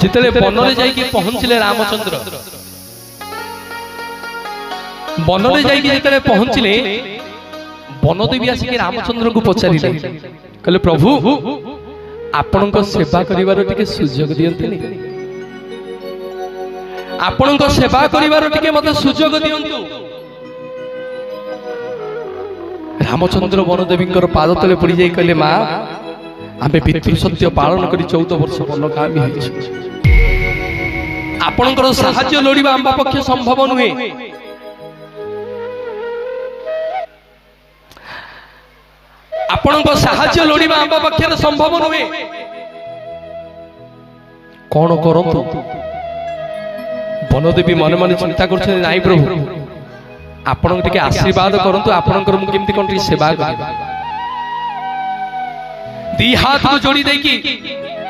जितने बनरे जाइए पहुंचले रामचंद्र बनरे जाइए जितने पहुंचले बनदेवी आसिक रामचंद्र को पचारे कहले प्रभु आपण सेवा करिवार टिके सुजोग दियंतुनी आपण सेवा करिवार टिके मते सुजोग दियंतु। रामचंद्र बनदेवी पाद तले पड़ी जाई कहले मां आमे पितृ सत्य पालन करी 14 वर्ष बनगामी होइछि आपणकर साहाय्य लोड़िबा आम पक्षे संभव नुहे आपणकर साहाय्य लोड़िबा आम पक्षे संभव नुहे कौन करंतु बनदेवी मन मन चिंता करछे नाई प्रभु आपण टिके आशीर्वाद करंतु आपणकर मु केमति कोन टिके सेवा करिबा दी हाथ को जोड़ी देकी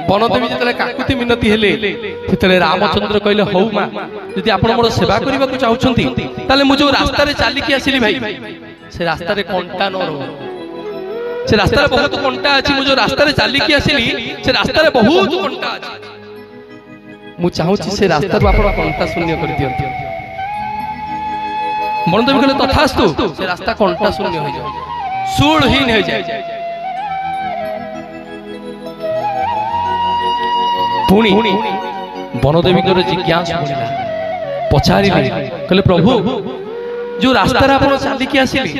बनदेवी जतले काकुति मिनती हेले सेतले रामचंद्र कहले हौ मा यदि आपण मोर सेवा करिबा को चाहुछंती ताले मु जो रास्ता रे चाली की आसिली भाई से रास्ता रे कंटा न रो से रास्ता रे बहुत कंटा अछि मु जो रास्ता रे चाली की आसिली से रास्ता रे बहुत कंटा अछि मु चाहूछि से रास्ता रो आपण कंटा शून्य कर दियंती बनदेवी कहले तथास्तु से रास्ता कंटा शून्य हो जाय सूळहीन हो जाय पुणी बनदेवी जिज्ञासा पचारे कहले प्रभु जो रास्ता चलिकी आसिली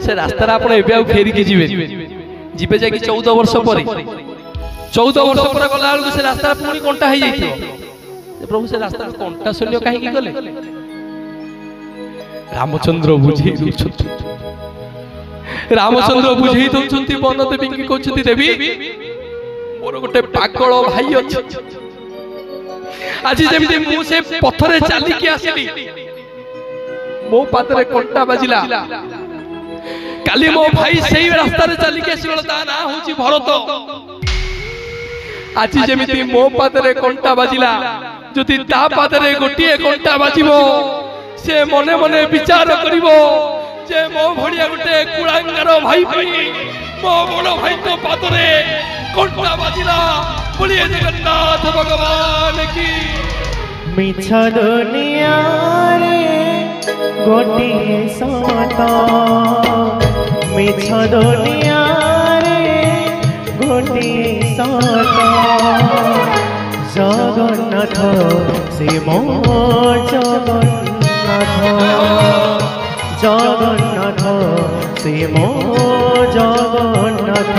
से रास्ता फेरिकी जीवे जीवे जाकि 14 वर्ष पर 14 वर्ष पर गला से रास्ता पुणी कंटा हो जाए प्रभु से रास्ता कंटा शून्य कहीं गले रामचंद्र बुझे रामचंद्र बुझे दौरान बनदेवी की कहते देवी मोर गोटे पागल भाई अछि आज जेमति मु से पथरे चाली की आसिली मो पादरे कंटा बाजिला काली मो भाई सेही रास्ता रे चाली के आसिलो ता ना होची भरत आज जेमति मो पादरे कंटा बाजिला जति ता पादरे गोटिए कंटा बाजिबो से मने मने विचार करिवो जे मो भड़िया गोटे कुळांगार भाई भाई मो बड़ भाई तो पादरे कंटा बाजिला बोलिए जगन्नाथ भगवान की। मिछ दुनिया रे गोटिए सत मिछ दुनिया रे गोटिए सत जगन्नाथ से मो जगन्नाथ जगन्नाथ से मो जगन्नाथ